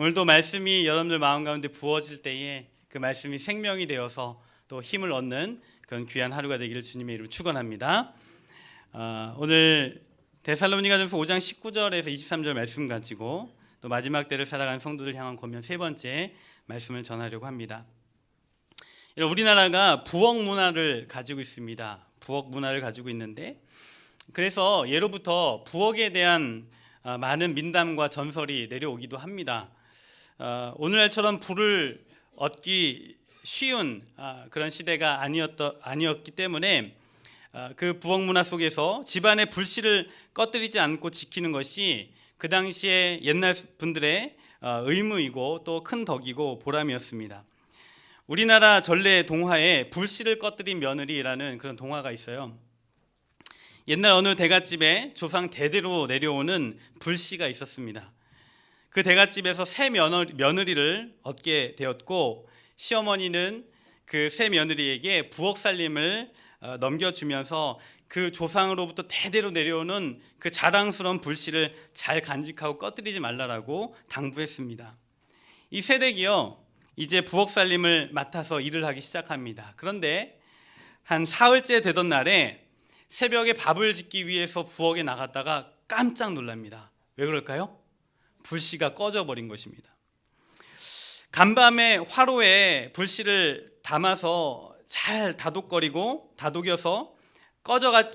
오늘도 말씀이 여러분들 마음 가운데 부어질 때에 그 말씀이 생명이 되어서 또 힘을 얻는 그런 귀한 하루가 되기를 주님의 이름으로 축원합니다. 오늘 데살로니가전서 5장 19절에서 23절 말씀 가지고 또 마지막 때를 살아가는 성도들 향한 권면 세 번째 말씀을 전하려고 합니다. 우리나라가 부엌 문화를 가지고 있습니다. 부엌 문화를 가지고 있는데, 그래서 예로부터 부엌에 대한 많은 민담과 전설이 내려오기도 합니다. 오늘날처럼 불을 얻기 쉬운 그런 시대가 아니었기 때문에 그 부엌 문화 속에서 집안의 불씨를 꺼뜨리지 않고 지키는 것이 그 당시에 옛날 분들의 의무이고 또 큰 덕이고 보람이었습니다. 우리나라 전래 동화에 불씨를 꺼뜨린 며느리라는 그런 동화가 있어요. 옛날 어느 대갓집에 조상 대대로 내려오는 불씨가 있었습니다. 그 대갓집에서 새 며느리를 얻게 되었고, 시어머니는 그 새 며느리에게 부엌 살림을 넘겨주면서 그 조상으로부터 대대로 내려오는 그 자랑스러운 불씨를 잘 간직하고 꺼뜨리지 말라라고 당부했습니다. 이 세댁이요, 이제 부엌 살림을 맡아서 일을 하기 시작합니다. 그런데 한 사흘째 되던 날에 새벽에 밥을 짓기 위해서 부엌에 나갔다가 깜짝 놀랍니다. 왜 그럴까요? 불씨가 꺼져버린 것입니다. 간밤에 화로에 불씨를 담아서 잘 다독여서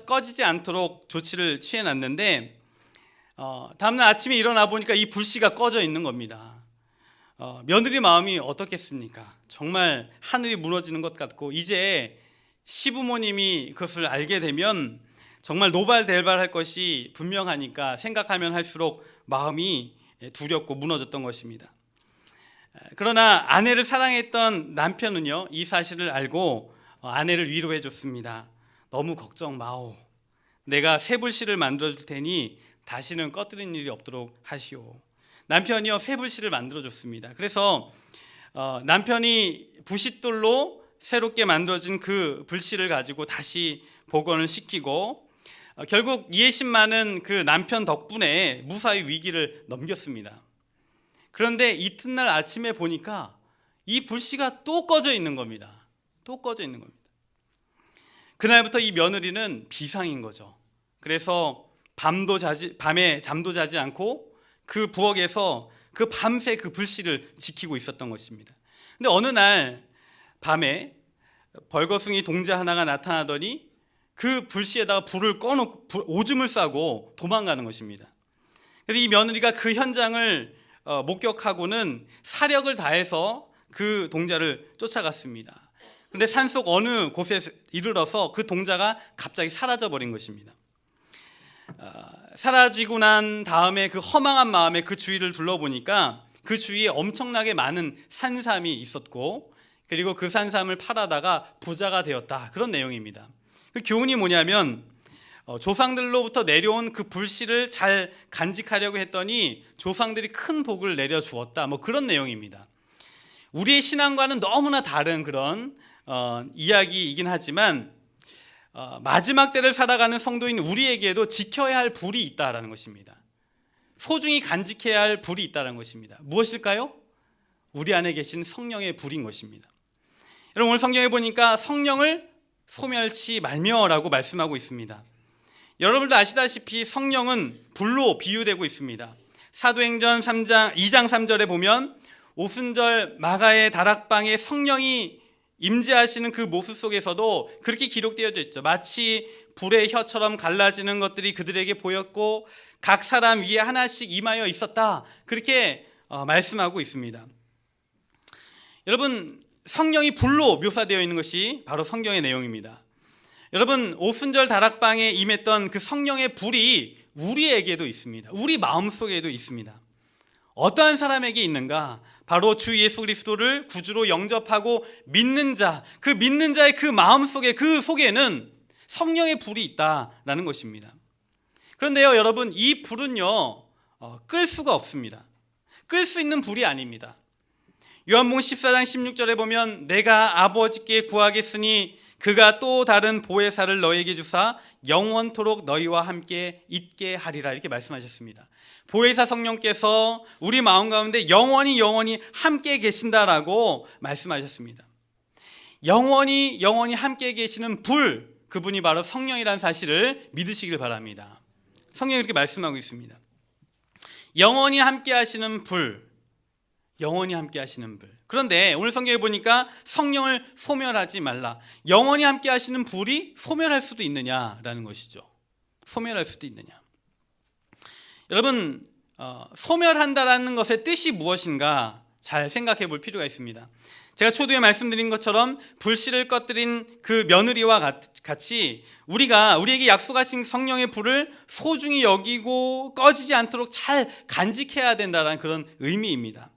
꺼지지 않도록 조치를 취해놨는데, 다음날 아침에 일어나 보니까 이 불씨가 꺼져 있는 겁니다. 며느리 마음이 어떻겠습니까? 정말 하늘이 무너지는 것 같고, 이제 시부모님이 그것을 알게 되면 정말 노발대발할 것이 분명하니까 생각하면 할수록 마음이 두렵고 무너졌던 것입니다. 그러나 아내를 사랑했던 남편은요, 이 사실을 알고 아내를 위로해 줬습니다. 너무 걱정 마오. 내가 새 불씨를 만들어 줄 테니 다시는 꺼뜨리는 일이 없도록 하시오. 남편이요, 새 불씨를 만들어 줬습니다. 그래서 남편이 부싯돌로 새롭게 만들어진 그 불씨를 가지고 다시 복원을 시키고, 결국 이해심 많은 그 남편 덕분에 무사히 위기를 넘겼습니다. 그런데 이튿날 아침에 보니까 이 불씨가 또 꺼져 있는 겁니다. 또 꺼져 있는 겁니다. 그날부터 이 며느리는 비상인 거죠. 그래서 밤에 잠도 자지 않고 그 부엌에서 그 밤새 그 불씨를 지키고 있었던 것입니다. 근데 어느 날 밤에 벌거숭이 동자 하나가 나타나더니 그 불씨에다가 불을 꺼놓고 오줌을 싸고 도망가는 것입니다. 그래서 이 며느리가 그 현장을 목격하고는 사력을 다해서 그 동자를 쫓아갔습니다. 그런데 산속 어느 곳에 이르러서 그 동자가 갑자기 사라져버린 것입니다. 사라지고 난 다음에 그 허망한 마음에 그 주위를 둘러보니까 그 주위에 엄청나게 많은 산삼이 있었고, 그리고 그 산삼을 팔아다가 부자가 되었다, 그런 내용입니다. 그 교훈이 뭐냐면, 조상들로부터 내려온 그 불씨를 잘 간직하려고 했더니 조상들이 큰 복을 내려주었다, 그런 내용입니다. 우리의 신앙과는 너무나 다른 그런 이야기이긴 하지만, 마지막 때를 살아가는 성도인 우리에게도 지켜야 할 불이 있다라는 것입니다. 소중히 간직해야 할 불이 있다는 것입니다. 무엇일까요? 우리 안에 계신 성령의 불인 것입니다. 여러분, 오늘 성경에 보니까 성령을 소멸치 말며라고 말씀하고 있습니다. 여러분도 아시다시피 성령은 불로 비유되고 있습니다. 사도행전 2장 3절에 보면 오순절 마가의 다락방에 성령이 임재하시는 그 모습 속에서도 그렇게 기록되어져 있죠. 마치 불의 혀처럼 갈라지는 것들이 그들에게 보였고 각 사람 위에 하나씩 임하여 있었다, 그렇게 말씀하고 있습니다. 여러분, 성령이 불로 묘사되어 있는 것이 바로 성경의 내용입니다. 여러분, 오순절 다락방에 임했던 그 성령의 불이 우리에게도 있습니다. 우리 마음속에도 있습니다. 어떠한 사람에게 있는가? 바로 주 예수 그리스도를 구주로 영접하고 믿는 자, 그 믿는 자의 그 마음속에, 그 속에는 성령의 불이 있다라는 것입니다. 그런데요, 여러분, 이 불은요, 끌 수가 없습니다. 끌 수 있는 불이 아닙니다. 요한복음 14장 16절에 보면 내가 아버지께 구하겠으니 그가 또 다른 보혜사를 너희에게 주사 영원토록 너희와 함께 있게 하리라 이렇게 말씀하셨습니다. 보혜사 성령께서 우리 마음 가운데 영원히 함께 계신다라고 말씀하셨습니다. 영원히 함께 계시는 불, 그분이 바로 성령이라는 사실을 믿으시길 바랍니다. 성령이 이렇게 말씀하고 있습니다. 영원히 함께 하시는 불, 영원히 함께 하시는 불. 그런데 오늘 성경에 보니까 성령을 소멸하지 말라. 영원히 함께 하시는 불이 소멸할 수도 있느냐라는 것이죠. 소멸할 수도 있느냐. 여러분, 소멸한다라는 것의 뜻이 무엇인가 잘 생각해 볼 필요가 있습니다. 제가 초두에 말씀드린 것처럼 불씨를 꺼뜨린 그 며느리와 같이 우리에게 약속하신 성령의 불을 소중히 여기고 꺼지지 않도록 잘 간직해야 된다는 그런 의미입니다.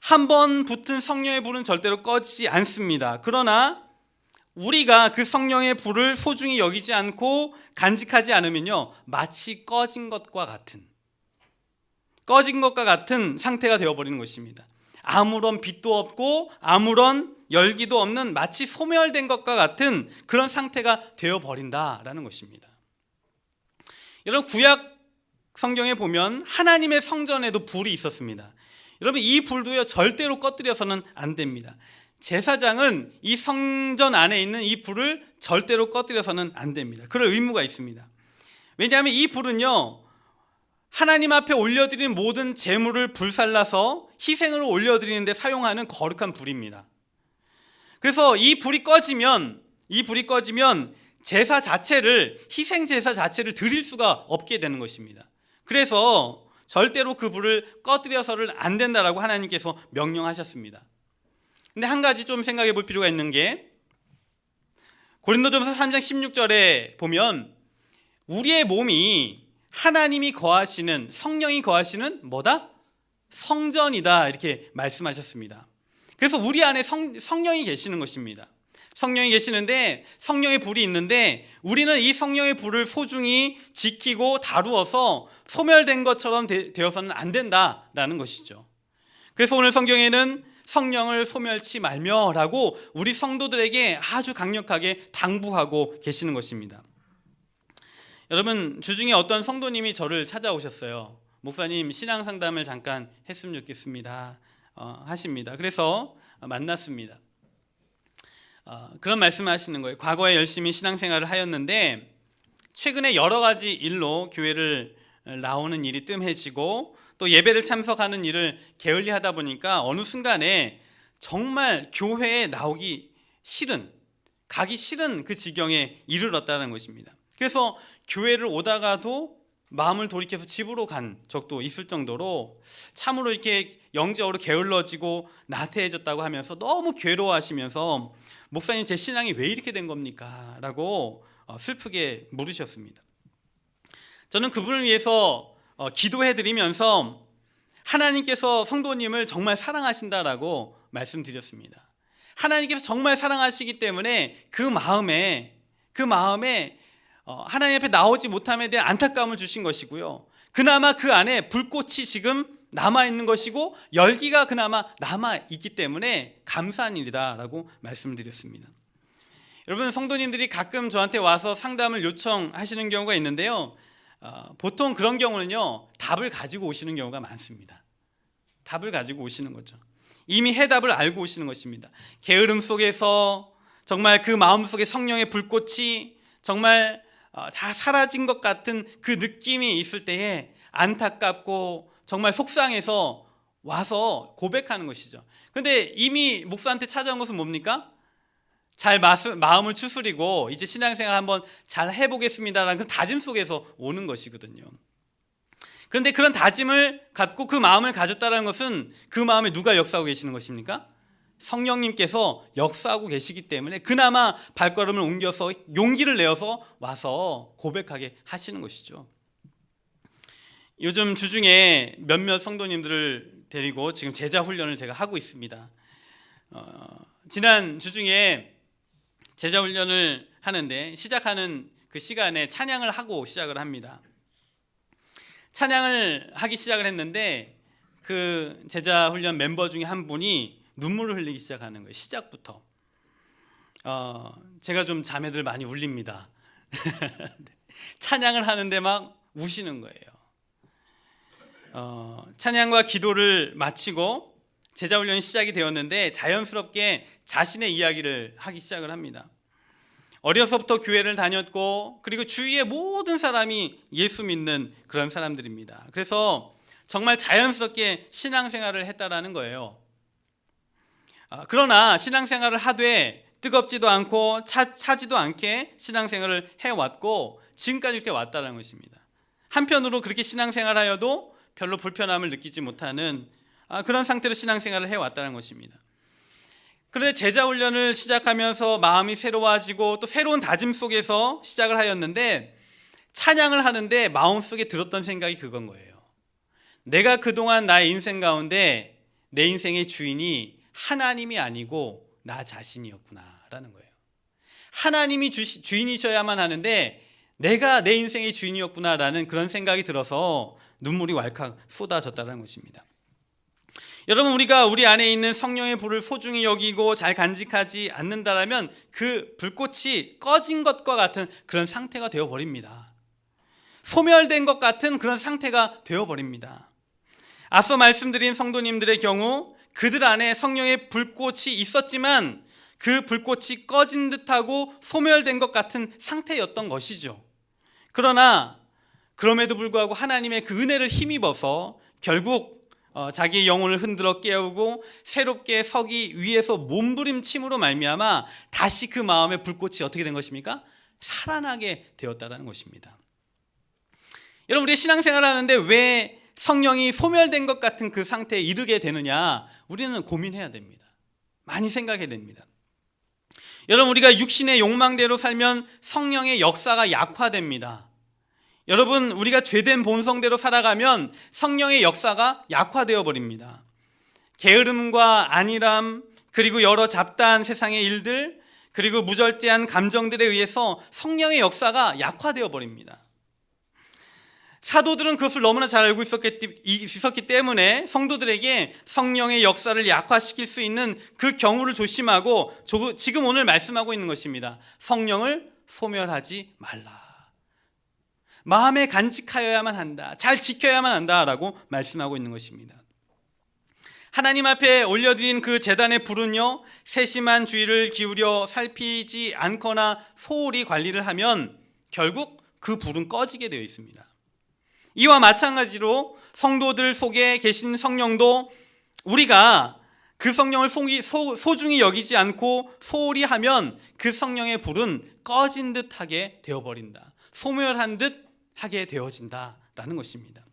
한 번 붙은 성령의 불은 절대로 꺼지지 않습니다. 그러나 우리가 그 성령의 불을 소중히 여기지 않고 간직하지 않으면요, 마치 꺼진 것과 같은 상태가 되어버리는 것입니다. 아무런 빛도 없고 아무런 열기도 없는 마치 소멸된 것과 같은 그런 상태가 되어버린다라는 것입니다. 여러분, 구약 성경에 보면 하나님의 성전에도 불이 있었습니다. 여러분, 이 불도요 절대로 꺼뜨려서는 안 됩니다. 제사장은 이 성전 안에 있는 이 불을 절대로 꺼뜨려서는 안 됩니다. 그럴 의무가 있습니다. 왜냐하면 이 불은요, 하나님 앞에 올려드리는 모든 제물을 불살라서 희생으로 올려드리는데 사용하는 거룩한 불입니다. 그래서 이 불이 꺼지면 제사 자체를, 희생 제사 자체를 드릴 수가 없게 되는 것입니다. 그래서 절대로 그 불을 꺼뜨려서는 안 된다라고 하나님께서 명령하셨습니다. 근데 한 가지 좀 생각해 볼 필요가 있는 게, 고린도전서 3장 16절에 보면 우리의 몸이 하나님이 거하시는, 성령이 거하시는 뭐다? 성전이다 이렇게 말씀하셨습니다. 그래서 우리 안에 성령이 계시는 것입니다. 성령이 계시는데, 성령의 불이 있는데 우리는 이 성령의 불을 소중히 지키고 다루어서 소멸된 것처럼 되어서는 안 된다라는 것이죠. 그래서 오늘 성경에는 성령을 소멸치 말며라고 우리 성도들에게 아주 강력하게 당부하고 계시는 것입니다. 여러분, 주중에 어떤 성도님이 저를 찾아오셨어요. 목사님, 신앙 상담을 잠깐 했으면 좋겠습니다 하십니다. 그래서 만났습니다. 그런 말씀을 하시는 거예요. 과거에 열심히 신앙생활을 하였는데 최근에 여러 가지 일로 교회를 나오는 일이 뜸해지고 또 예배를 참석하는 일을 게을리하다 보니까 어느 순간에 정말 교회에 가기 싫은 그 지경에 이르렀다는 것입니다. 그래서 교회를 오다가도 마음을 돌이켜서 집으로 간 적도 있을 정도로 참으로 이렇게 영적으로 게을러지고 나태해졌다고 하면서 너무 괴로워하시면서 목사님, 제 신앙이 왜 이렇게 된 겁니까? 라고 슬프게 물으셨습니다. 저는 그분을 위해서 기도해드리면서 하나님께서 성도님을 정말 사랑하신다라고 말씀드렸습니다. 하나님께서 정말 사랑하시기 때문에 그 마음에 하나님 앞에 나오지 못함에 대한 안타까움을 주신 것이고요, 그나마 그 안에 불꽃이 지금 남아있는 것이고 열기가 그나마 남아있기 때문에 감사한 일이다라고 말씀을 드렸습니다. 여러분, 성도님들이 가끔 저한테 와서 상담을 요청하시는 경우가 있는데요, 보통 그런 경우는요, 답을 가지고 오시는 경우가 많습니다. 답을 가지고 오시는 거죠. 이미 해답을 알고 오시는 것입니다. 게으름 속에서 정말 그 마음속에 성령의 불꽃이 정말 다 사라진 것 같은 그 느낌이 있을 때에 안타깝고 정말 속상해서 와서 고백하는 것이죠. 근데 이미 목사한테 찾아온 것은 뭡니까? 잘 마음을 추스리고 이제 신앙생활 한번 잘 해보겠습니다라는 그 다짐 속에서 오는 것이거든요. 그런데 그런 다짐을 갖고 그 마음을 가졌다는 것은 그 마음에 누가 역사하고 계시는 것입니까? 성령님께서 역사하고 계시기 때문에 그나마 발걸음을 옮겨서 용기를 내어서 와서 고백하게 하시는 것이죠. 요즘 주중에 몇몇 성도님들을 데리고 지금 제자 훈련을 제가 하고 있습니다. 지난 주중에 제자 훈련을 하는데 시작하는 그 시간에 찬양을 하고 시작을 합니다. 찬양을 하기 시작을 했는데 그 제자 훈련 멤버 중에 한 분이 눈물을 흘리기 시작하는 거예요. 시작부터. 제가 좀 자매들 많이 울립니다. 찬양을 하는데 막 우시는 거예요. 찬양과 기도를 마치고 제자훈련이 시작이 되었는데 자연스럽게 자신의 이야기를 하기 시작을 합니다. 어려서부터 교회를 다녔고 그리고 주위의 모든 사람이 예수 믿는 그런 사람들입니다. 그래서 정말 자연스럽게 신앙생활을 했다라는 거예요. 그러나 신앙생활을 하되 뜨겁지도 않고 차지도 않게 신앙생활을 해왔고 지금까지 이렇게 왔다는 것입니다. 한편으로 그렇게 신앙생활하여도 별로 불편함을 느끼지 못하는 그런 상태로 신앙생활을 해왔다는 것입니다. 그런데 제자훈련을 시작하면서 마음이 새로워지고 또 새로운 다짐 속에서 시작을 하였는데 찬양을 하는데 마음속에 들었던 생각이 그건 거예요. 내가 그동안 나의 인생 가운데 내 인생의 주인이 하나님이 아니고 나 자신이었구나라는 거예요. 하나님이 주인이셔야만 하는데 내가 내 인생의 주인이었구나라는 그런 생각이 들어서 눈물이 왈칵 쏟아졌다는 것입니다. 여러분, 우리가 우리 안에 있는 성령의 불을 소중히 여기고 잘 간직하지 않는다라면 그 불꽃이 꺼진 것과 같은 그런 상태가 되어버립니다. 소멸된 것 같은 그런 상태가 되어버립니다. 앞서 말씀드린 성도님들의 경우 그들 안에 성령의 불꽃이 있었지만 그 불꽃이 꺼진 듯하고 소멸된 것 같은 상태였던 것이죠. 그러나 그럼에도 불구하고 하나님의 그 은혜를 힘입어서 결국 자기의 영혼을 흔들어 깨우고 새롭게 서기 위해서 몸부림침으로 말미암아 다시 그 마음의 불꽃이 어떻게 된 것입니까? 살아나게 되었다는 것입니다. 여러분, 우리 신앙생활을 하는데 왜 성령이 소멸된 것 같은 그 상태에 이르게 되느냐, 우리는 고민해야 됩니다. 많이 생각해야 됩니다. 여러분, 우리가 육신의 욕망대로 살면 성령의 역사가 약화됩니다. 여러분, 우리가 죄된 본성대로 살아가면 성령의 역사가 약화되어 버립니다. 게으름과 안일함, 그리고 여러 잡다한 세상의 일들, 그리고 무절제한 감정들에 의해서 성령의 역사가 약화되어 버립니다. 사도들은 그것을 너무나 잘 알고 있었기 때문에 성도들에게 성령의 역사를 약화시킬 수 있는 그 경우를 조심하고 지금 오늘 말씀하고 있는 것입니다. 성령을 소멸하지 말라. 마음에 간직하여야만 한다. 잘 지켜야만 한다라고 말씀하고 있는 것입니다. 하나님 앞에 올려드린 그 제단의 불은요, 세심한 주의를 기울여 살피지 않거나 소홀히 관리를 하면 결국 그 불은 꺼지게 되어 있습니다. 이와 마찬가지로 성도들 속에 계신 성령도 우리가 그 성령을 소중히 여기지 않고 소홀히 하면 그 성령의 불은 꺼진 듯하게 되어버린다. 소멸한 듯 하게 되어진다라는 것입니다.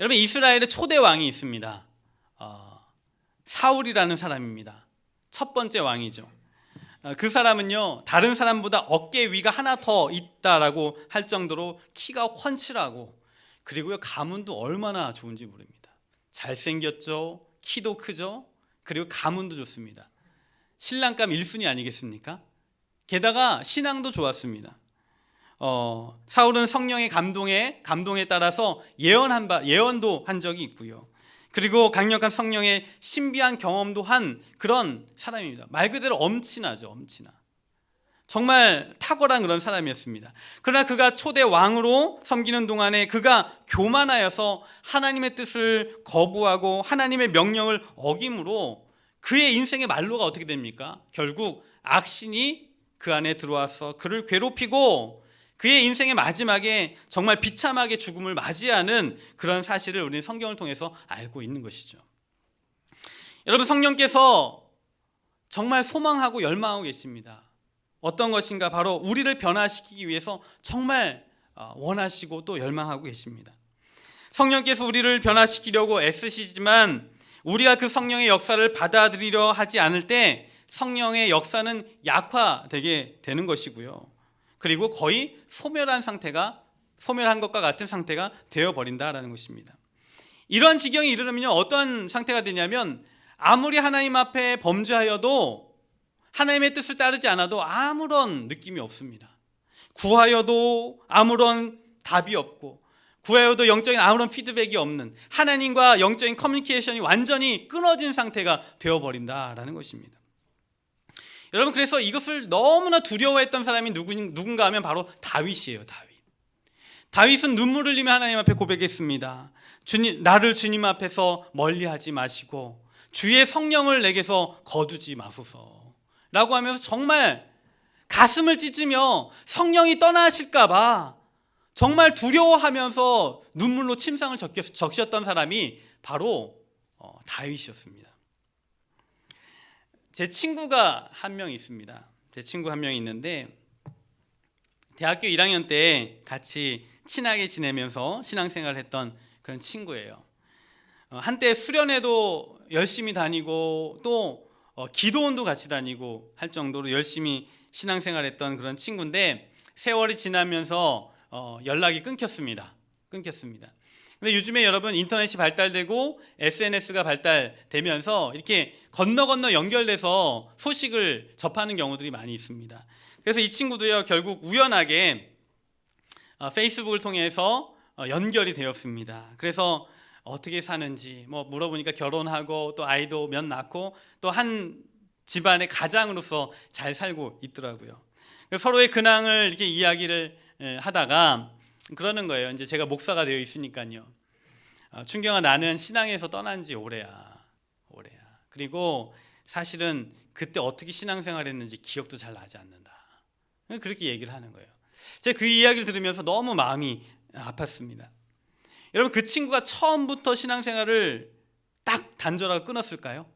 여러분, 이스라엘의 초대 왕이 있습니다. 사울이라는 사람입니다. 첫 번째 왕이죠. 그 사람은요, 다른 사람보다 어깨 위가 하나 더 있다라고 할 정도로 키가 훤칠하고 그리고요, 가문도 얼마나 좋은지 모릅니다. 잘생겼죠, 키도 크죠, 그리고 가문도 좋습니다. 신랑감 1순위 아니겠습니까? 게다가 신앙도 좋았습니다. 사울은 성령의 감동에 따라서 예언도 한 적이 있고요. 그리고 강력한 성령의 신비한 경험도 한 그런 사람입니다. 말 그대로 엄친아죠, 엄친아. 정말 탁월한 그런 사람이었습니다. 그러나 그가 초대 왕으로 섬기는 동안에 그가 교만하여서 하나님의 뜻을 거부하고 하나님의 명령을 어김으로 그의 인생의 말로가 어떻게 됩니까? 결국 악신이 그 안에 들어와서 그를 괴롭히고 그의 인생의 마지막에 정말 비참하게 죽음을 맞이하는 그런 사실을 우리는 성경을 통해서 알고 있는 것이죠. 여러분, 성령께서 정말 소망하고 열망하고 계십니다. 어떤 것인가? 바로 우리를 변화시키기 위해서 정말 원하시고 또 열망하고 계십니다. 성령께서 우리를 변화시키려고 애쓰시지만 우리가 그 성령의 역사를 받아들이려 하지 않을 때 성령의 역사는 약화되게 되는 것이고요. 그리고 거의 소멸한 것과 같은 상태가 되어버린다라는 것입니다. 이런 지경에 이르려면 어떤 상태가 되냐면 아무리 하나님 앞에 범죄하여도 하나님의 뜻을 따르지 않아도 아무런 느낌이 없습니다. 구하여도 아무런 답이 없고 구하여도 영적인 아무런 피드백이 없는 하나님과 영적인 커뮤니케이션이 완전히 끊어진 상태가 되어버린다라는 것입니다. 여러분, 그래서 이것을 너무나 두려워했던 사람이 누군가 하면 바로 다윗이에요. 다윗은 눈물을 흘리며 하나님 앞에 고백했습니다. 주님, 나를 주님 앞에서 멀리하지 마시고 주의 성령을 내게서 거두지 마소서 라고 하면서 정말 가슴을 찢으며 성령이 떠나실까 봐 정말 두려워하면서 눈물로 침상을 적셨던 사람이 바로 다윗이었습니다. 제 친구가 한 명 있습니다. 제 친구 한 명이 있는데 대학교 1학년 때 같이 친하게 지내면서 신앙생활을 했던 그런 친구예요. 한때 수련회도 열심히 다니고 또 기도원도 같이 다니고 할 정도로 열심히 신앙생활했던 그런 친구인데 세월이 지나면서 연락이 끊겼습니다. 근데 요즘에 여러분 인터넷이 발달되고 SNS가 발달되면서 이렇게 건너 연결돼서 소식을 접하는 경우들이 많이 있습니다. 그래서 이 친구도요, 결국 우연하게 페이스북을 통해서 연결이 되었습니다. 그래서 어떻게 사는지 물어보니까 결혼하고 또 아이도 몇 낳고 또 한 집안의 가장으로서 잘 살고 있더라고요. 서로의 근황을 이렇게 이야기를 하다가 그러는 거예요. 이제 제가 목사가 되어 있으니까요. 춘경아, 나는 신앙에서 떠난 지 오래야. 그리고 사실은 그때 어떻게 신앙생활했는지 기억도 잘 나지 않는다. 그렇게 얘기를 하는 거예요. 제가 그 이야기를 들으면서 너무 마음이 아팠습니다. 여러분, 그 친구가 처음부터 신앙생활을 딱 단절하고 끊었을까요?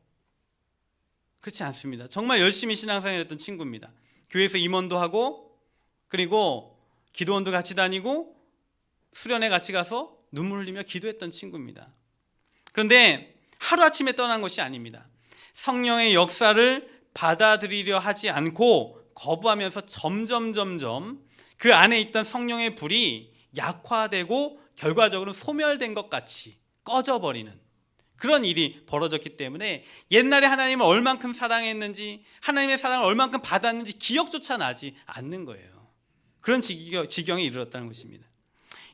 그렇지 않습니다. 정말 열심히 신앙생활했던 친구입니다. 교회에서 임원도 하고 그리고 기도원도 같이 다니고 수련회 같이 가서 눈물 흘리며 기도했던 친구입니다. 그런데 하루아침에 떠난 것이 아닙니다. 성령의 역사를 받아들이려 하지 않고 거부하면서 점점 그 안에 있던 성령의 불이 약화되고 결과적으로 소멸된 것 같이 꺼져버리는 그런 일이 벌어졌기 때문에 옛날에 하나님을 얼만큼 사랑했는지 하나님의 사랑을 얼만큼 받았는지 기억조차 나지 않는 거예요. 그런 지경에 이르렀다는 것입니다.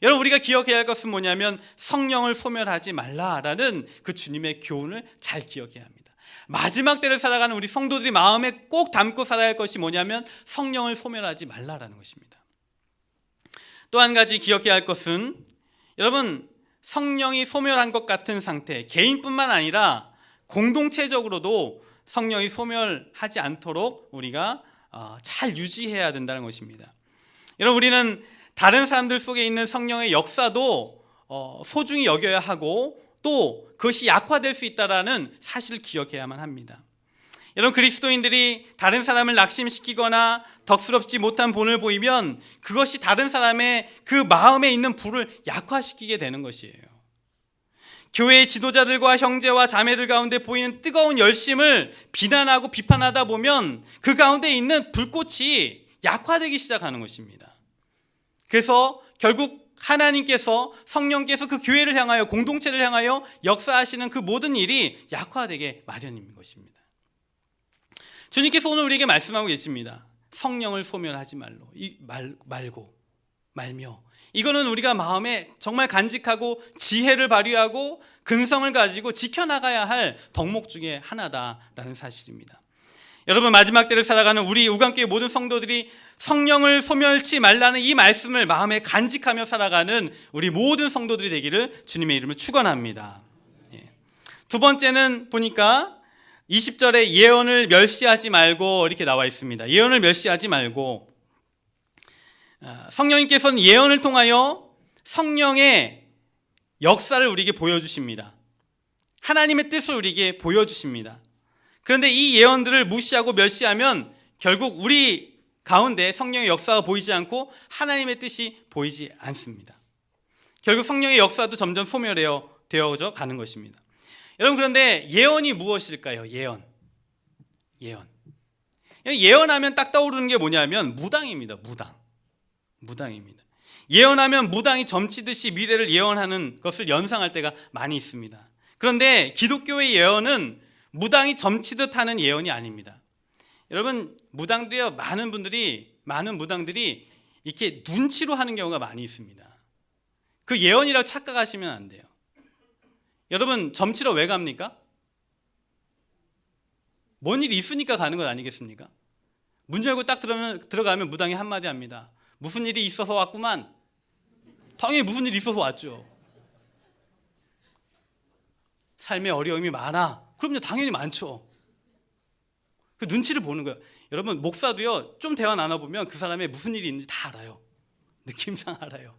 여러분, 우리가 기억해야 할 것은 뭐냐면 성령을 소멸하지 말라라는 그 주님의 교훈을 잘 기억해야 합니다. 마지막 때를 살아가는 우리 성도들이 마음에 꼭 담고 살아야 할 것이 뭐냐면 성령을 소멸하지 말라라는 것입니다. 또 한 가지 기억해야 할 것은 여러분, 성령이 소멸한 것 같은 상태, 개인뿐만 아니라 공동체적으로도 성령이 소멸하지 않도록 우리가 잘 유지해야 된다는 것입니다. 여러분, 우리는 다른 사람들 속에 있는 성령의 역사도 소중히 여겨야 하고 또 그것이 약화될 수 있다는 사실을 기억해야만 합니다. 여러분, 그리스도인들이 다른 사람을 낙심시키거나 덕스럽지 못한 본을 보이면 그것이 다른 사람의 그 마음에 있는 불을 약화시키게 되는 것이에요. 교회의 지도자들과 형제와 자매들 가운데 보이는 뜨거운 열심을 비난하고 비판하다 보면 그 가운데 있는 불꽃이 약화되기 시작하는 것입니다. 그래서 결국 하나님께서 성령께서 그 교회를 향하여 공동체를 향하여 역사하시는 그 모든 일이 약화되게 마련인 것입니다. 주님께서 오늘 우리에게 말씀하고 계십니다. 성령을 소멸하지 말며 이거는 우리가 마음에 정말 간직하고 지혜를 발휘하고 근성을 가지고 지켜나가야 할 덕목 중에 하나다라는 사실입니다. 여러분, 마지막 때를 살아가는 우리 우간교회 모든 성도들이 성령을 소멸치 말라는 이 말씀을 마음에 간직하며 살아가는 우리 모든 성도들이 되기를 주님의 이름으로 축원합니다. 두 번째는 보니까 20절에 예언을 멸시하지 말고 이렇게 나와 있습니다. 예언을 멸시하지 말고, 성령님께서는 예언을 통하여 성령의 역사를 우리에게 보여주십니다. 하나님의 뜻을 우리에게 보여주십니다. 그런데 이 예언들을 무시하고 멸시하면 결국 우리 가운데 성령의 역사가 보이지 않고 하나님의 뜻이 보이지 않습니다. 결국 성령의 역사도 점점 소멸되어져 가는 것입니다. 여러분, 그런데 예언이 무엇일까요? 예언하면 딱 떠오르는 게 뭐냐면 무당입니다. 무당입니다. 예언하면 무당이 점치듯이 미래를 예언하는 것을 연상할 때가 많이 있습니다. 그런데 기독교의 예언은 무당이 점치듯 하는 예언이 아닙니다. 여러분, 무당들이요, 많은 무당들이 이렇게 눈치로 하는 경우가 많이 있습니다. 그 예언이라고 착각하시면 안 돼요. 여러분, 점치러 왜 갑니까? 뭔 일이 있으니까 가는 것 아니겠습니까? 문 열고 딱 들어가면 무당이 한마디 합니다. 무슨 일이 있어서 왔구만. 당연히 무슨 일이 있어서 왔죠. 삶에 어려움이 많아. 그럼요, 당연히 많죠. 그 눈치를 보는 거예요. 여러분, 목사도요, 좀 대화 나눠보면 그 사람의 무슨 일이 있는지 다 알아요. 느낌상 알아요.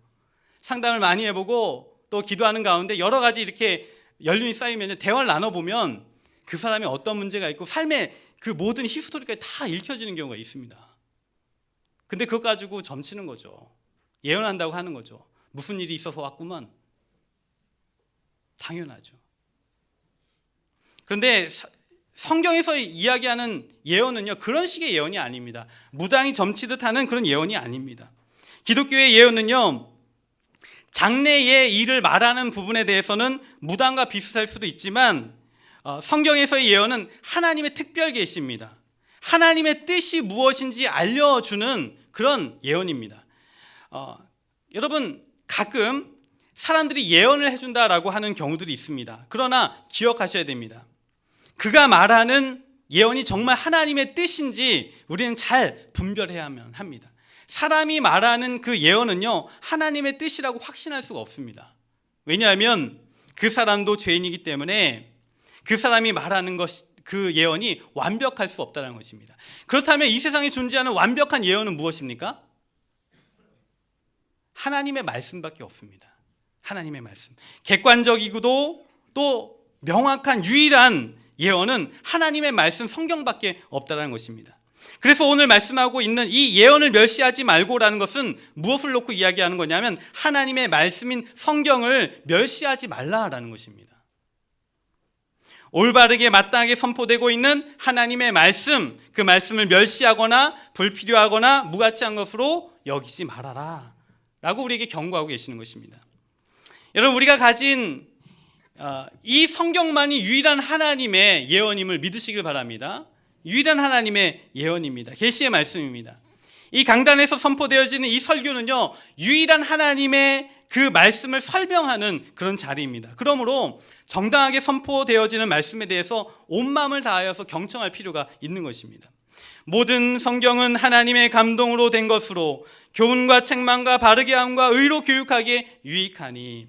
상담을 많이 해보고 또 기도하는 가운데 여러 가지 이렇게 연륜이 쌓이면 대화를 나눠보면 그 사람이 어떤 문제가 있고 삶의 그 모든 히스토리까지 다 읽혀지는 경우가 있습니다. 근데 그것 가지고 점치는 거죠. 예언한다고 하는 거죠. 무슨 일이 있어서 왔구만. 당연하죠. 그런데 성경에서 이야기하는 예언은요, 그런 식의 예언이 아닙니다. 무당이 점치듯 하는 그런 예언이 아닙니다. 기독교의 예언은요, 장래의 일을 말하는 부분에 대해서는 무당과 비슷할 수도 있지만 성경에서의 예언은 하나님의 특별 계시입니다. 하나님의 뜻이 무엇인지 알려주는 그런 예언입니다. 여러분, 가끔 사람들이 예언을 해준다라고 하는 경우들이 있습니다. 그러나 기억하셔야 됩니다. 그가 말하는 예언이 정말 하나님의 뜻인지 우리는 잘 분별해야만 합니다. 사람이 말하는 그 예언은요, 하나님의 뜻이라고 확신할 수가 없습니다. 왜냐하면 그 사람도 죄인이기 때문에 그 사람이 말하는 그 예언이 완벽할 수 없다는 것입니다. 그렇다면 이 세상에 존재하는 완벽한 예언은 무엇입니까? 하나님의 말씀밖에 없습니다. 하나님의 말씀. 객관적이고도 또 명확한 유일한 예언은 하나님의 말씀 성경밖에 없다는 것입니다. 그래서 오늘 말씀하고 있는 이 예언을 멸시하지 말고라는 것은 무엇을 놓고 이야기하는 거냐면 하나님의 말씀인 성경을 멸시하지 말라라는 것입니다. 올바르게 마땅하게 선포되고 있는 하나님의 말씀, 그 말씀을 멸시하거나 불필요하거나 무가치한 것으로 여기지 말아라 라고 우리에게 경고하고 계시는 것입니다. 여러분, 우리가 가진 이 성경만이 유일한 하나님의 예언임을 믿으시길 바랍니다. 유일한 하나님의 예언입니다. 계시의 말씀입니다. 이 강단에서 선포되어지는 이 설교는요, 유일한 하나님의 그 말씀을 설명하는 그런 자리입니다. 그러므로 정당하게 선포되어지는 말씀에 대해서 온 마음을 다하여서 경청할 필요가 있는 것입니다. 모든 성경은 하나님의 감동으로 된 것으로 교훈과 책망과 바르게 함과 의로 교육하기에 유익하니.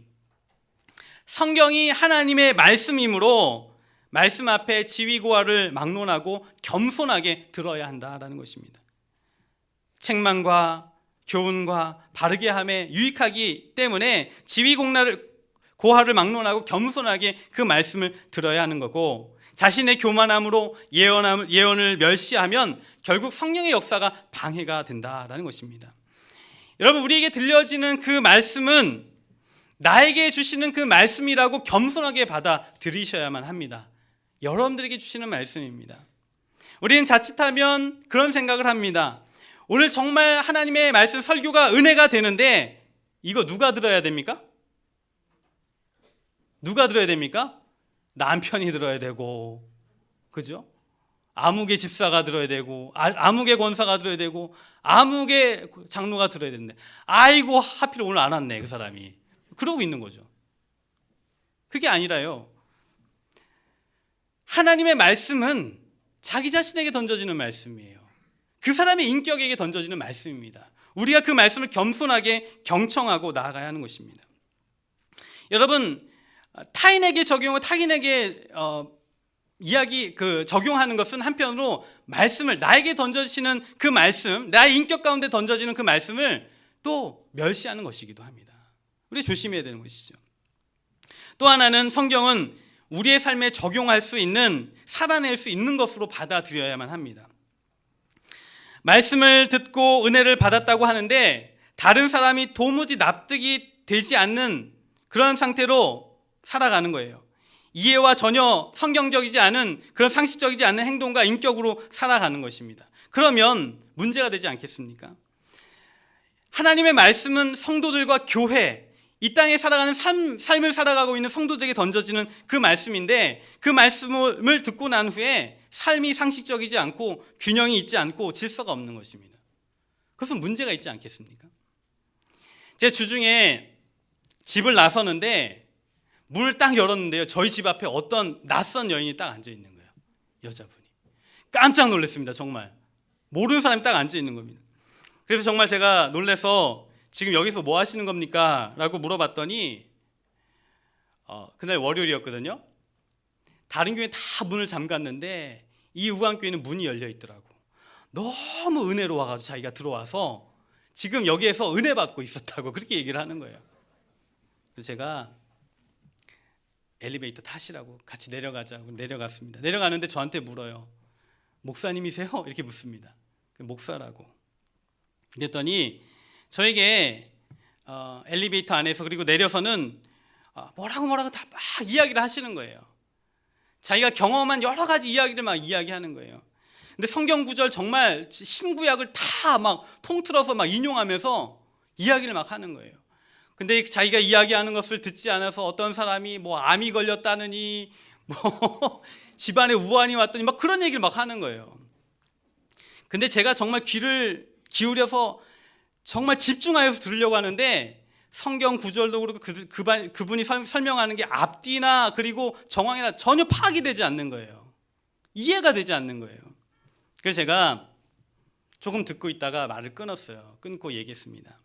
성경이 하나님의 말씀이므로 말씀 앞에 지위고하를 막론하고 겸손하게 들어야 한다라는 것입니다. 책망과 교훈과 바르게 함에 유익하기 때문에 지위고하를 막론하고 겸손하게 그 말씀을 들어야 하는 거고, 자신의 교만함으로 예언을 멸시하면 결국 성령의 역사가 방해가 된다라는 것입니다. 여러분, 우리에게 들려지는 그 말씀은 나에게 주시는 그 말씀이라고 겸손하게 받아들이셔야만 합니다. 여러분들에게 주시는 말씀입니다. 우리는 자칫하면 그런 생각을 합니다. 오늘 정말 하나님의 말씀 설교가 은혜가 되는데 이거 누가 들어야 됩니까? 누가 들어야 됩니까? 남편이 들어야 되고, 그죠? 아무개 집사가 들어야 되고, 아무개 권사가 들어야 되고, 아무개 장로가 들어야 되는데, 아이고 하필 오늘 안 왔네 그 사람이. 그러고 있는 거죠. 그게 아니라요, 하나님의 말씀은 자기 자신에게 던져지는 말씀이에요. 그 사람의 인격에게 던져지는 말씀입니다. 우리가 그 말씀을 겸손하게 경청하고 나아가야 하는 것입니다. 여러분, 타인에게 적용하고 타인에게 적용하는 것은 한편으로 말씀을 나에게 던져지는 그 말씀, 나의 인격 가운데 던져지는 그 말씀을 또 멸시하는 것이기도 합니다. 우리 조심해야 되는 것이죠. 또 하나는 성경은 우리의 삶에 적용할 수 있는, 살아낼 수 있는 것으로 받아들여야만 합니다. 말씀을 듣고 은혜를 받았다고 하는데 다른 사람이 도무지 납득이 되지 않는 그런 상태로 살아가는 거예요. 이해와 전혀 성경적이지 않은, 그런 상식적이지 않은 행동과 인격으로 살아가는 것입니다. 그러면 문제가 되지 않겠습니까? 하나님의 말씀은 성도들과 교회, 이 땅에 살아가는 삶을 살아가고 있는 성도들에게 던져지는 그 말씀인데, 그 말씀을 듣고 난 후에 삶이 상식적이지 않고 균형이 있지 않고 질서가 없는 것입니다. 그것은 문제가 있지 않겠습니까? 제 주중에 집을 나서는데 문을 딱 열었는데요, 저희 집 앞에 어떤 낯선 여인이 딱 앉아 있는 거예요. 여자분이. 깜짝 놀랐습니다. 정말 모르는 사람이 딱 앉아 있는 겁니다. 그래서 정말 제가 놀라서 지금 여기서 뭐 하시는 겁니까? 라고 물어봤더니 그날 월요일이었거든요. 다른 교회는 다 문을 잠갔는데 이 우한교회는 문이 열려 있더라고. 너무 은혜로워가지고 자기가 들어와서 지금 여기에서 은혜 받고 있었다고 그렇게 얘기를 하는 거예요. 그래서 제가 엘리베이터 타시라고 같이 내려가자고 내려갔습니다. 내려가는데 저한테 물어요. 목사님이세요? 이렇게 묻습니다. 목사라고. 그랬더니 저에게 엘리베이터 안에서 그리고 내려서는 뭐라고 다 막 이야기를 하시는 거예요. 자기가 경험한 여러 가지 이야기를 막 이야기하는 거예요. 근데 성경 구절 정말 신구약을 다 막 통틀어서 막 인용하면서 이야기를 막 하는 거예요. 근데 자기가 이야기하는 것을 듣지 않아서 어떤 사람이 뭐 암이 걸렸다느니 뭐 집안에 우환이 왔더니 막 그런 얘기를 막 하는 거예요. 근데 제가 정말 귀를 기울여서 정말 집중하여서 들으려고 하는데 성경 구절도 그렇고 그분이 설명하는 게 앞뒤나 그리고 정황이나 전혀 파악이 되지 않는 거예요. 이해가 되지 않는 거예요. 그래서 제가 조금 듣고 있다가 말을 끊었어요. 끊고 얘기했습니다.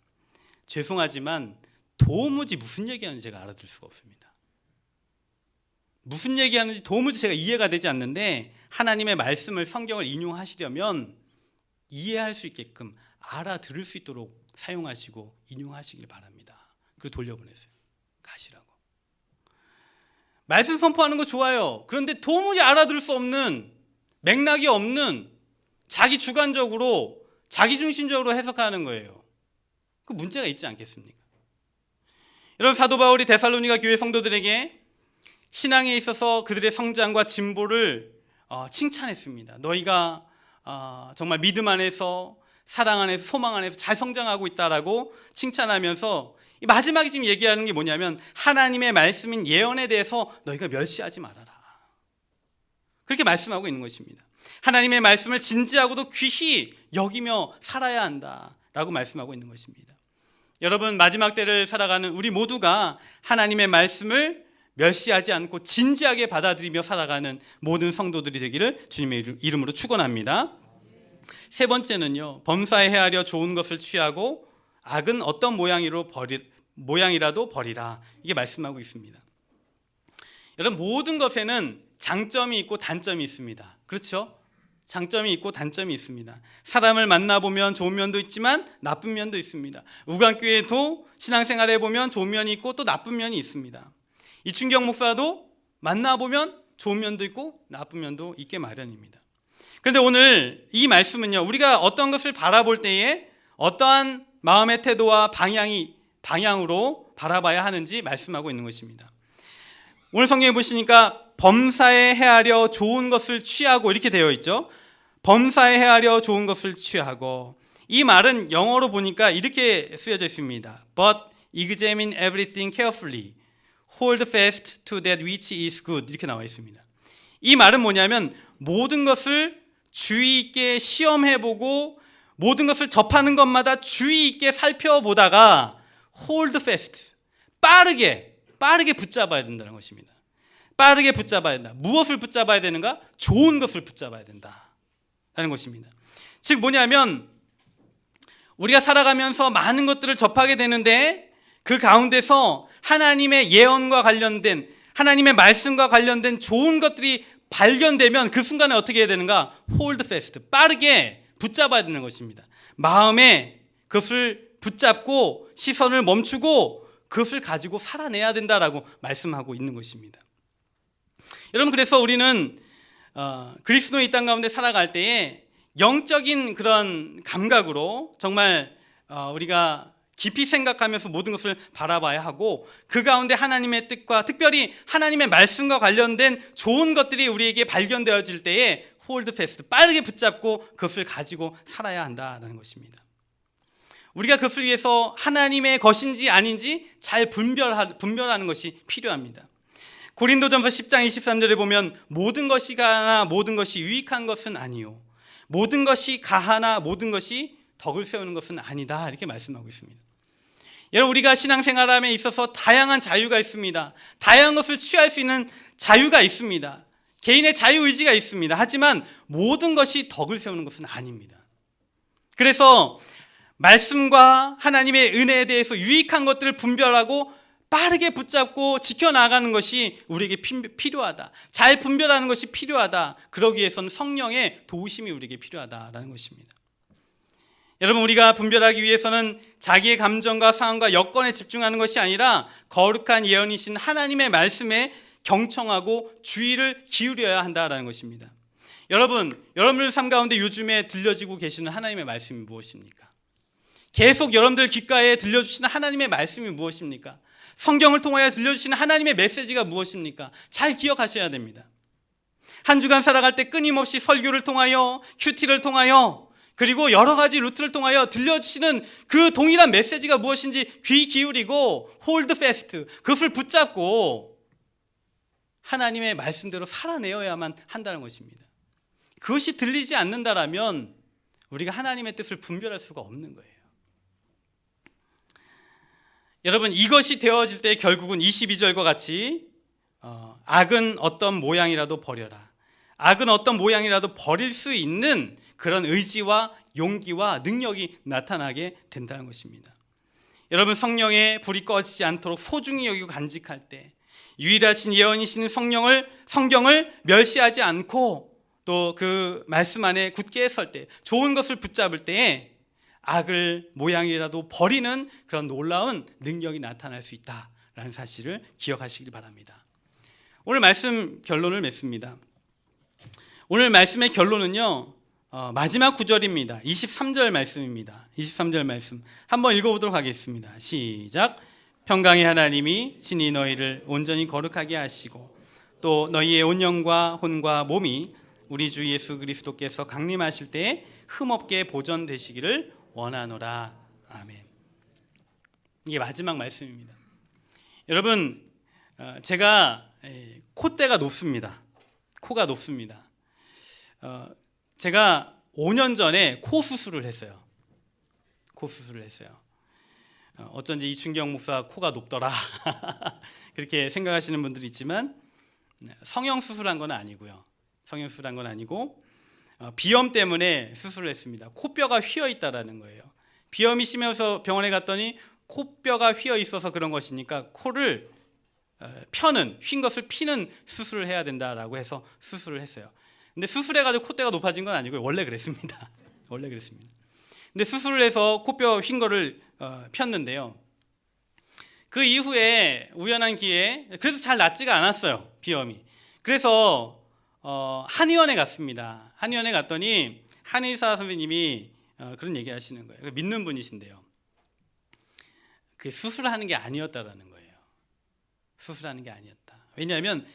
죄송하지만 도무지 무슨 얘기하는지 제가 알아들 수가 없습니다. 무슨 얘기하는지 도무지 제가 이해가 되지 않는데 하나님의 말씀을 성경을 인용하시려면 이해할 수 있게끔 알아들을 수 있도록 사용하시고 인용하시길 바랍니다. 그리고 돌려보냈어요. 가시라고. 말씀 선포하는 거 좋아요. 그런데 도무지 알아들을 수 없는 맥락이 없는 자기 주관적으로 자기중심적으로 해석하는 거예요. 그 문제가 있지 않겠습니까? 여러분 사도 바울이 데살로니가 교회 성도들에게 신앙에 있어서 그들의 성장과 진보를 칭찬했습니다. 너희가 정말 믿음 안에서 사랑 안에서 소망 안에서 잘 성장하고 있다라고 칭찬하면서 마지막에 지금 얘기하는 게 뭐냐면 하나님의 말씀인 예언에 대해서 너희가 멸시하지 말아라. 그렇게 말씀하고 있는 것입니다. 하나님의 말씀을 진지하고도 귀히 여기며 살아야 한다라고 말씀하고 있는 것입니다. 여러분 마지막 때를 살아가는 우리 모두가 하나님의 말씀을 멸시하지 않고 진지하게 받아들이며 살아가는 모든 성도들이 되기를 주님의 이름으로 축원합니다. 세 번째는요, 범사에 헤아려 좋은 것을 취하고 악은 어떤 모양이라도 버리라. 이게 말씀하고 있습니다. 여러분 모든 것에는 장점이 있고 단점이 있습니다. 그렇죠? 장점이 있고 단점이 있습니다. 사람을 만나보면 좋은 면도 있지만 나쁜 면도 있습니다. 우간교회도 신앙생활에 보면 좋은 면이 있고 또 나쁜 면이 있습니다. 이춘경 목사도 만나보면 좋은 면도 있고 나쁜 면도 있게 마련입니다. 그런데 오늘 이 말씀은요, 우리가 어떤 것을 바라볼 때에 어떠한 마음의 태도와 방향으로 바라봐야 하는지 말씀하고 있는 것입니다. 오늘 성경에 보시니까 범사에 헤아려 좋은 것을 취하고 이렇게 되어 있죠. 범사에 헤아려 좋은 것을 취하고, 이 말은 영어로 보니까 이렇게 쓰여져 있습니다. But examine everything carefully, hold fast to that which is good. 이렇게 나와 있습니다. 이 말은 뭐냐면 모든 것을 주의 있게 시험해보고 모든 것을 접하는 것마다 주의 있게 살펴보다가 hold fast, 빠르게 붙잡아야 된다는 것입니다. 빠르게 붙잡아야 된다. 무엇을 붙잡아야 되는가? 좋은 것을 붙잡아야 된다라는 것입니다. 즉 뭐냐면 우리가 살아가면서 많은 것들을 접하게 되는데 그 가운데서 하나님의 예언과 관련된, 하나님의 말씀과 관련된 좋은 것들이 발견되면 그 순간에 어떻게 해야 되는가? hold fast, 빠르게 붙잡아야 되는 것입니다. 마음에 그것을 붙잡고 시선을 멈추고 그것을 가지고 살아내야 된다라고 말씀하고 있는 것입니다. 여러분 그래서 우리는 그리스도의 이 땅 가운데 살아갈 때에 영적인 그런 감각으로 정말 우리가 깊이 생각하면서 모든 것을 바라봐야 하고 그 가운데 하나님의 뜻과 특별히 하나님의 말씀과 관련된 좋은 것들이 우리에게 발견되어질 때에 hold fast, 빠르게 붙잡고 그것을 가지고 살아야 한다는 것입니다. 우리가 그것을 위해서 하나님의 것인지 아닌지 잘 분별하는 것이 필요합니다. 고린도전서 10장 23절에 보면 모든 것이 가하나 모든 것이 유익한 것은 아니요, 모든 것이 가하나 모든 것이 덕을 세우는 것은 아니다, 이렇게 말씀하고 있습니다. 여러분 우리가 신앙생활함에 있어서 다양한 자유가 있습니다. 다양한 것을 취할 수 있는 자유가 있습니다. 개인의 자유의지가 있습니다. 하지만 모든 것이 덕을 세우는 것은 아닙니다. 그래서 말씀과 하나님의 은혜에 대해서 유익한 것들을 분별하고 빠르게 붙잡고 지켜나가는 것이 우리에게 필요하다. 잘 분별하는 것이 필요하다. 그러기 위해서는 성령의 도우심이 우리에게 필요하다라는 것입니다. 여러분, 우리가 분별하기 위해서는 자기의 감정과 상황과 여건에 집중하는 것이 아니라 거룩한 예언이신 하나님의 말씀에 경청하고 주의를 기울여야 한다라는 것입니다. 여러분들 삶 가운데 요즘에 들려지고 계시는 하나님의 말씀이 무엇입니까? 계속 여러분들 귓가에 들려주시는 하나님의 말씀이 무엇입니까? 성경을 통하여 들려주시는 하나님의 메시지가 무엇입니까? 잘 기억하셔야 됩니다. 한 주간 살아갈 때 끊임없이 설교를 통하여, 큐티를 통하여, 그리고 여러 가지 루트를 통하여 들려주시는 그 동일한 메시지가 무엇인지 귀 기울이고 홀드 패스트, 그것을 붙잡고 하나님의 말씀대로 살아내어야만 한다는 것입니다. 그것이 들리지 않는다라면 우리가 하나님의 뜻을 분별할 수가 없는 거예요. 여러분, 이것이 되어질 때 결국은 22절과 같이 악은 어떤 모양이라도 버려라. 악은 어떤 모양이라도 버릴 수 있는 그런 의지와 용기와 능력이 나타나게 된다는 것입니다. 여러분, 성령의 불이 꺼지지 않도록 소중히 여기고 간직할 때, 유일하신 예언이신 성경을 멸시하지 않고 또 그 말씀 안에 굳게 설 때, 좋은 것을 붙잡을 때에 악을 모양이라도 버리는 그런 놀라운 능력이 나타날 수 있다라는 사실을 기억하시기 바랍니다. 오늘 말씀 결론을 맺습니다. 오늘 말씀의 결론은요, 마지막 구절입니다. 23절 말씀입니다. 23절 말씀 한번 읽어보도록 하겠습니다. 시작. 평강의 하나님이 친히 너희를 온전히 거룩하게 하시고 또 너희의 온 영과 혼과 몸이 우리 주 예수 그리스도께서 강림하실 때에 흠없게 보존되시기를 원하노라. 아멘. 이게 마지막 말씀입니다. 여러분, 제가 콧대가 높습니다. 코가 높습니다. 제가 5년 전에 코 수술을 했어요. 어쩐지 이춘경 목사 코가 높더라 그렇게 생각하시는 분들이 있지만 성형 수술한 건 아니고요. 비염 때문에 수술을 했습니다. 코뼈가 휘어 있다라는 거예요. 비염이 심해서 병원에 갔더니 코뼈가 휘어 있어서 그런 것이니까 코를 휜 것을 피는 수술을 해야 된다라고 해서 수술을 했어요. 근데 수술해가지고 콧대가 높아진 건 아니고요. 원래 그랬습니다. 근데 수술을 해서 코뼈 휜 거를 폈는데요. 그 이후에 우연한 기회에 그래도 잘 낫지가 않았어요. 비염이. 그래서 한의원에 갔습니다. 한의원에 갔더니 한의사 선생님이 그런 얘기 하시는 거예요. 믿는 분이신데요. 그 수술하는 게 아니었다라는 거예요. 수술하는 게 아니었다. 왜냐하면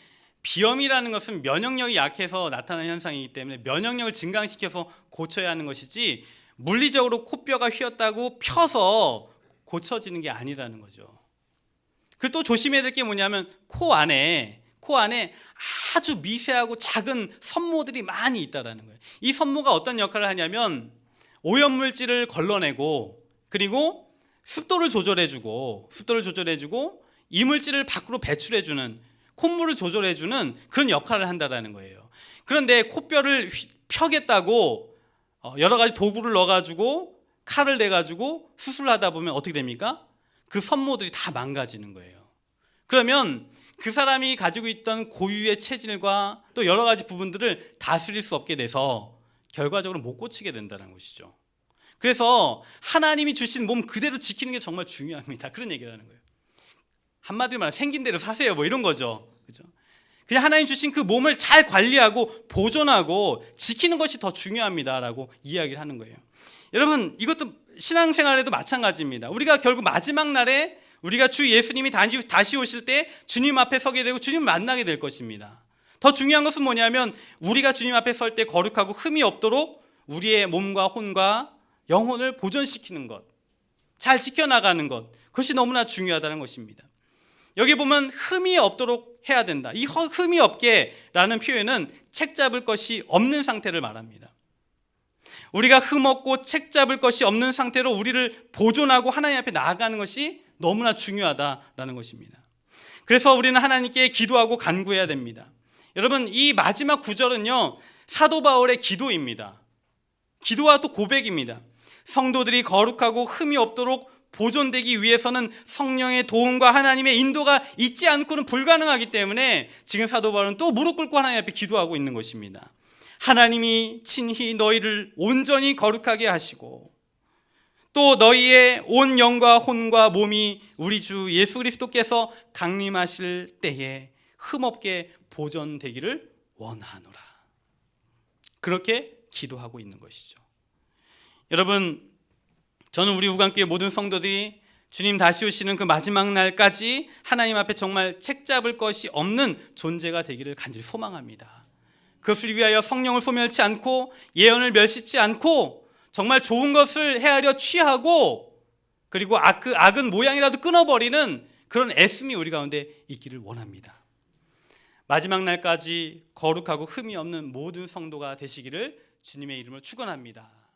비염이라는 것은 면역력이 약해서 나타나는 현상이기 때문에 면역력을 증강시켜서 고쳐야 하는 것이지 물리적으로 코뼈가 휘었다고 펴서 고쳐지는 게 아니라는 거죠. 그리고 또 조심해야 될 게 뭐냐면 코 안에 아주 미세하고 작은 섬모들이 많이 있다라는 거예요. 이 섬모가 어떤 역할을 하냐면 오염물질을 걸러내고 그리고 습도를 조절해주고 이물질을 밖으로 배출해주는 콧물을 조절해주는 그런 역할을 한다라는 거예요. 그런데 코뼈를 펴겠다고 여러 가지 도구를 넣어가지고 칼을 대가지고 수술을 하다 보면 어떻게 됩니까? 그 섬모들이 다 망가지는 거예요. 그러면 그 사람이 가지고 있던 고유의 체질과 또 여러 가지 부분들을 다스릴 수 없게 돼서 결과적으로 못 고치게 된다는 것이죠. 그래서 하나님이 주신 몸 그대로 지키는 게 정말 중요합니다. 그런 얘기를 하는 거예요. 한마디로 말하면 생긴 대로 사세요, 뭐 이런 거죠. 그죠? 그냥 하나님 주신 그 몸을 잘 관리하고 보존하고 지키는 것이 더 중요합니다라고 이야기를 하는 거예요. 여러분, 이것도 신앙생활에도 마찬가지입니다. 우리가 결국 마지막 날에 우리가 주 예수님이 다시 오실 때 주님 앞에 서게 되고 주님을 만나게 될 것입니다. 더 중요한 것은 뭐냐면 우리가 주님 앞에 설 때 거룩하고 흠이 없도록 우리의 몸과 혼과 영혼을 보존시키는 것, 잘 지켜나가는 것, 그것이 너무나 중요하다는 것입니다. 여기 보면 흠이 없도록 해야 된다. 이 흠이 없게라는 표현은 책 잡을 것이 없는 상태를 말합니다. 우리가 흠 없고 책 잡을 것이 없는 상태로 우리를 보존하고 하나님 앞에 나아가는 것이 너무나 중요하다라는 것입니다. 그래서 우리는 하나님께 기도하고 간구해야 됩니다. 여러분, 이 마지막 구절은요, 사도 바울의 기도입니다. 기도와 또 고백입니다. 성도들이 거룩하고 흠이 없도록 보존되기 위해서는 성령의 도움과 하나님의 인도가 있지 않고는 불가능하기 때문에 지금 사도 바울은 또 무릎 꿇고 하나님 앞에 기도하고 있는 것입니다. 하나님이 친히 너희를 온전히 거룩하게 하시고 또 너희의 온 영과 혼과 몸이 우리 주 예수 그리스도께서 강림하실 때에 흠없게 보존되기를 원하노라. 그렇게 기도하고 있는 것이죠. 여러분, 저는 우리 우간교회 모든 성도들이 주님 다시 오시는 그 마지막 날까지 하나님 앞에 정말 책 잡을 것이 없는 존재가 되기를 간절히 소망합니다. 그것을 위하여 성령을 소멸치 않고 예언을 멸시치 않고 정말 좋은 것을 헤아려 취하고 그리고 그 악은 모양이라도 끊어버리는 그런 애씀이 우리 가운데 있기를 원합니다. 마지막 날까지 거룩하고 흠이 없는 모든 성도가 되시기를 주님의 이름으로 축원합니다.